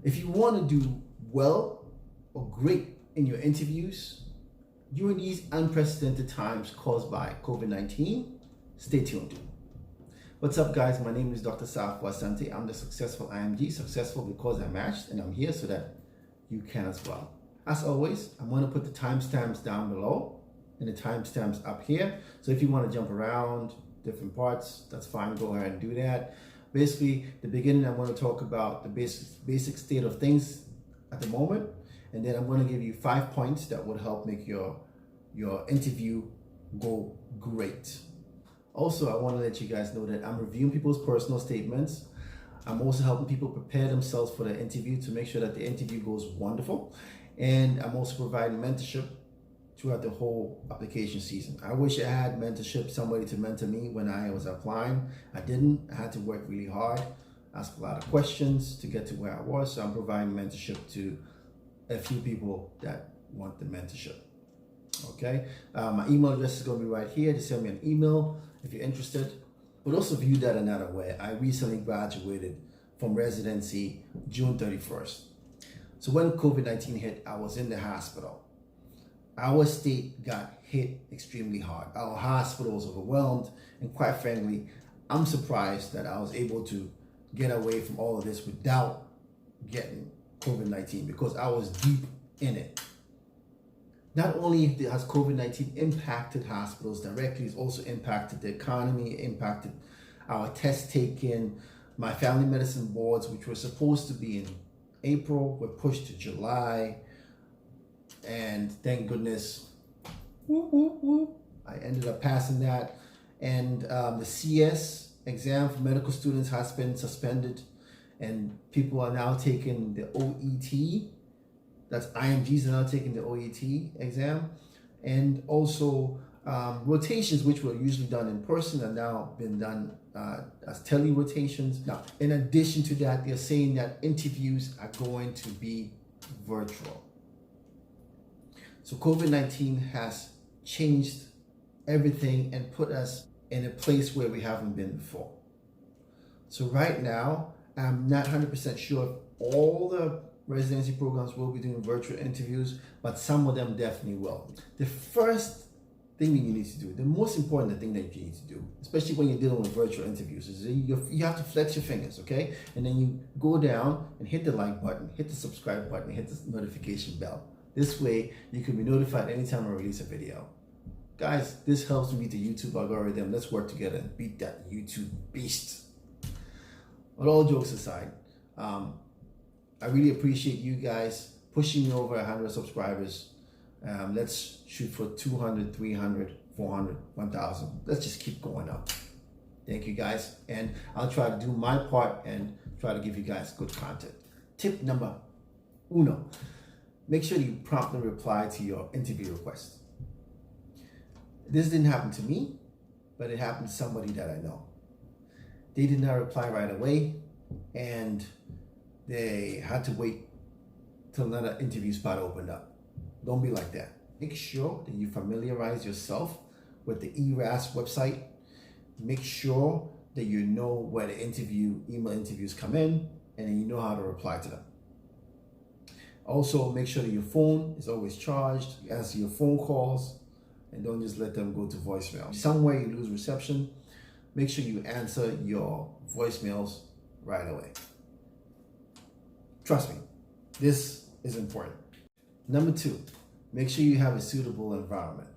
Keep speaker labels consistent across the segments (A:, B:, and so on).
A: If you want to do well or great in your interviews during these unprecedented times caused by COVID-19, stay tuned. What's up, guys? My name is Dr. Safwa Asante. I'm the successful IMG, successful because I matched, and I'm here so that you can as well. As always, I'm going to put the timestamps down below and the timestamps up here. So if you want to jump around different parts, that's fine. Go ahead and do that. Basically, the beginning, I'm going to talk about the basic state of things at the moment, and then I'm going to give you 5 points that would help make your interview go great. Also, I want to let you guys know that I'm reviewing people's personal statements. I'm also helping people prepare themselves for the interview to make sure that the interview goes wonderful. And I'm also providing mentorship throughout the whole application season. I wish I had mentorship, somebody to mentor me when I was applying. I didn't. I had to work really hard, ask a lot of questions to get to where I was. So I'm providing mentorship to a few people that want the mentorship. Okay, my email address is going to be right here. Just send me an email if you're interested. But also view that another way. I recently graduated from residency June 31st. So when COVID-19 hit, I was in the hospital. Our state got hit extremely hard. Our hospital was overwhelmed, and quite frankly, I'm surprised that I was able to get away from all of this without getting COVID-19 because I was deep in it. Not only has COVID-19 impacted hospitals directly, it's also impacted the economy, impacted our test taking. My family medicine boards, which were supposed to be in April, were pushed to July. And thank goodness, I ended up passing that. And the CS exam for medical students has been suspended, and people are now taking the OET. That's IMGs are now taking the OET exam. And also rotations, which were usually done in person, are now been done as tele-rotations. Now, in addition to that, they're saying that interviews are going to be virtual. So COVID-19 has changed everything and put us in a place where we haven't been before. So right now, I'm not 100% sure if all the residency programs will be doing virtual interviews, but some of them definitely will. The first thing that you need to do, the most important thing that you need to do, especially when you're dealing with virtual interviews, is you have to flex your fingers, okay? And then you go down and hit the like button, hit the subscribe button, hit the notification bell. This way, you can be notified anytime I release a video. Guys, this helps me beat the YouTube algorithm. Let's work together and beat that YouTube beast. But all jokes aside, I really appreciate you guys pushing me over 100 subscribers. Let's shoot for 200, 300, 400, 1,000. Let's just keep going up. Thank you, guys. And I'll try to do my part and try to give you guys good content. Tip number uno. Make sure you promptly reply to your interview request. This didn't happen to me, but it happened to somebody that I know. They did not reply right away, and they had to wait till another interview spot opened up. Don't be like that. Make sure that you familiarize yourself with the ERAS website. Make sure that you know where the email interviews come in, and then you know how to reply to them. Also, make sure that your phone is always charged. You answer your phone calls, and don't just let them go to voicemail. Somewhere you lose reception, make sure you answer your voicemails right away. Trust me, this is important. Number two, make sure you have a suitable environment.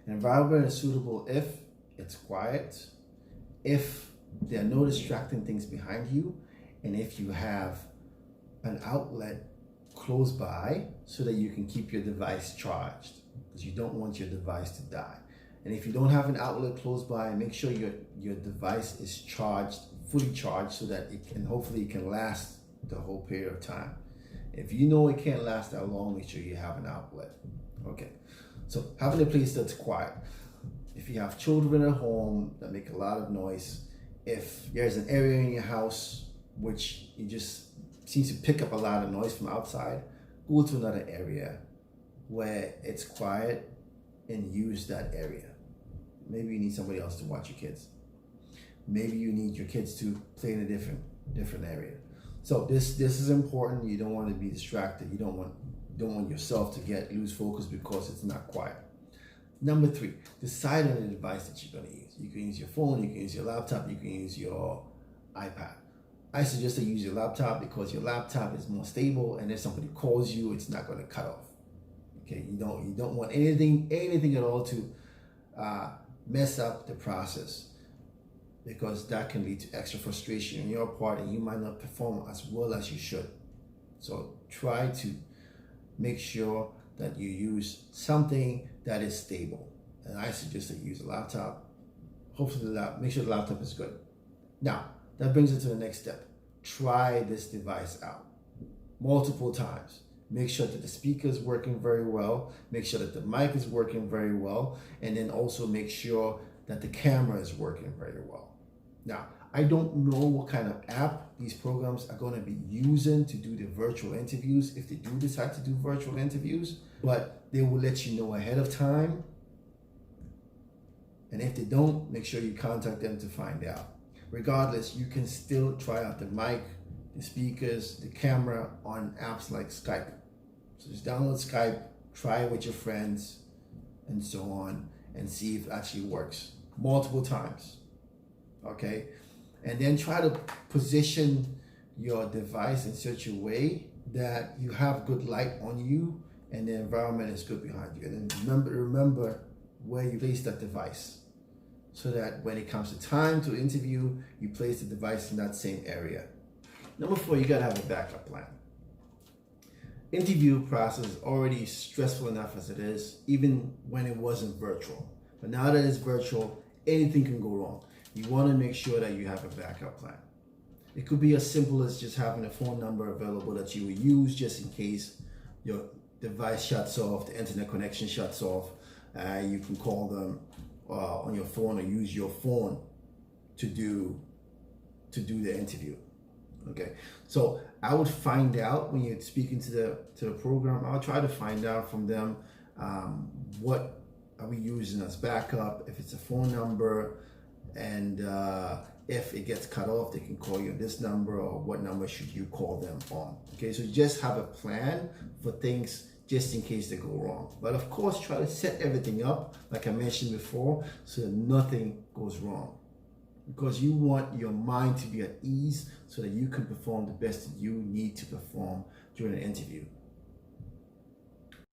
A: An environment is suitable if it's quiet, if there are no distracting things behind you, and if you have an outlet close by so that you can keep your device charged, because you don't want your device to die. And if you don't have an outlet close by, make sure your device is charged, fully charged, so that hopefully it can last the whole period of time. If you know it can't last that long, make sure you have an outlet. Okay, so having a place that's quiet. If you have children at home that make a lot of noise, if there's an area in your house which you just seems to pick up a lot of noise from outside, go to another area where it's quiet and use that area. Maybe you need somebody else to watch your kids. Maybe you need your kids to play in a different area. So this is important. You don't want to be distracted. You don't want yourself to lose focus because it's not quiet. Number 3, decide on the device that you're going to use. You can use your phone, you can use your laptop, you can use your iPad. I suggest to use your laptop because your laptop is more stable, and if somebody calls you, it's not going to cut off. Okay, you don't want anything at all to mess up the process, because that can lead to extra frustration on your part, and you might not perform as well as you should. So try to make sure that you use something that is stable. And I suggest that you use a laptop. Hopefully make sure the laptop is good. Now, that brings us to the next step. Try this device out multiple times. Make sure that the speaker is working very well. Make sure that the mic is working very well. And then also make sure that the camera is working very well. Now, I don't know what kind of app these programs are going to be using to do the virtual interviews, if they do decide to do virtual interviews, but they will let you know ahead of time. And if they don't, make sure you contact them to find out. Regardless, you can still try out the mic, the speakers, the camera on apps like Skype. So just download Skype, try it with your friends, and so on, and see if it actually works multiple times. Okay? And then try to position your device in such a way that you have good light on you and the environment is good behind you. And then remember where you place that device, so that when it comes to time to interview, you place the device in that same area. Number 4, you gotta have a backup plan. Interview process is already stressful enough as it is, even when it wasn't virtual. But now that it's virtual, anything can go wrong. You want to make sure that you have a backup plan. It could be as simple as just having a phone number available that you will use just in case your device shuts off, the internet connection shuts off. You can call them on your phone or use your phone to do the interview. Okay, so I would find out when you're speaking to the program. I'll try to find out from them what are we using as backup, if it's a phone number, and if it gets cut off, they can call you on this number, or what number should you call them on. Okay, so just have a plan for things just in case they go wrong. But of course, try to set everything up, like I mentioned before, so that nothing goes wrong. Because you want your mind to be at ease so that you can perform the best that you need to perform during an interview.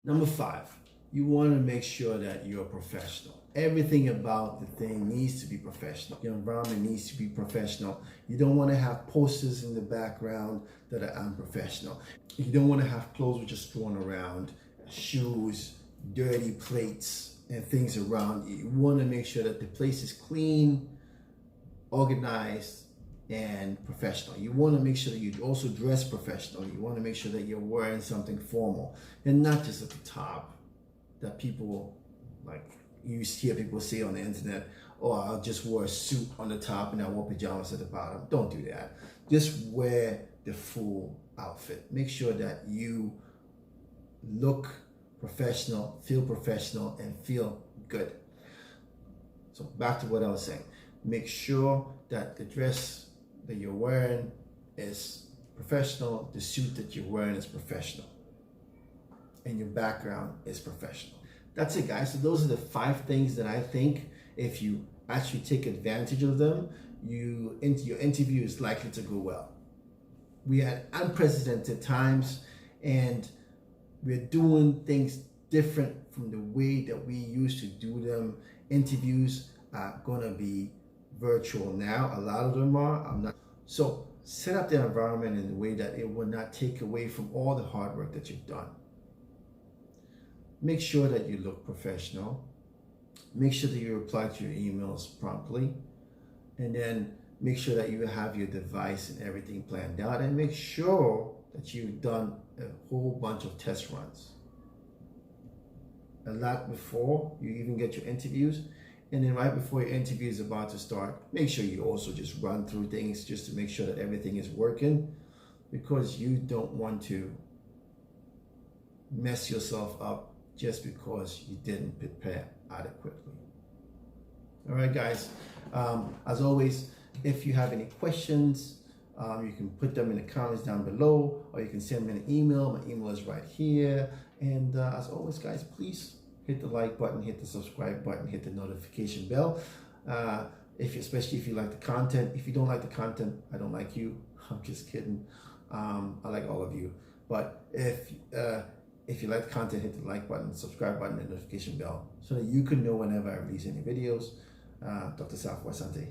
A: Number 5, you want to make sure that you're professional. Everything about the thing needs to be professional. Your environment needs to be professional. You don't want to have posters in the background that are unprofessional. You don't want to have clothes which are strewn around, shoes, dirty plates, and things around you. You want to make sure that the place is clean, organized, and professional. You want to make sure that you also dress professional. You want to make sure that you're wearing something formal and not just at the top that people like. You hear people say on the internet, "Oh, I'll just wear a suit on the top and I wear pajamas at the bottom." Don't do that. Just wear the full outfit. Make sure that you look professional, feel professional, and feel good. So back to what I was saying. Make sure that the dress that you're wearing is professional, the suit that you're wearing is professional, and your background is professional. That's it, guys. So those are the 5 things that I think if you actually take advantage of them, your interview is likely to go well. We had unprecedented times, and we're doing things different from the way that we used to do them. Interviews are gonna be virtual now. A lot of them are. I'm not. So set up the environment in a way that it will not take away from all the hard work that you've done. Make sure that you look professional. Make sure that you reply to your emails promptly. And then make sure that you have your device and everything planned out. And make sure that you've done a whole bunch of test runs. A lot before you even get your interviews. And then right before your interview is about to start, make sure you also just run through things just to make sure that everything is working. Because you don't want to mess yourself up just because you didn't prepare adequately. All right, guys. As always, if you have any questions, You can put them in the comments down below, or you can send me an email. My email is right here. And as always, guys, please hit the like button, hit the subscribe button, hit the notification bell. Especially if you like the content. If you don't like the content, I don't like you. I'm just kidding. I like all of you. But if you like the content, hit the like button, subscribe button, and notification bell so that you can know whenever I release any videos. Dr. Southwest Sante.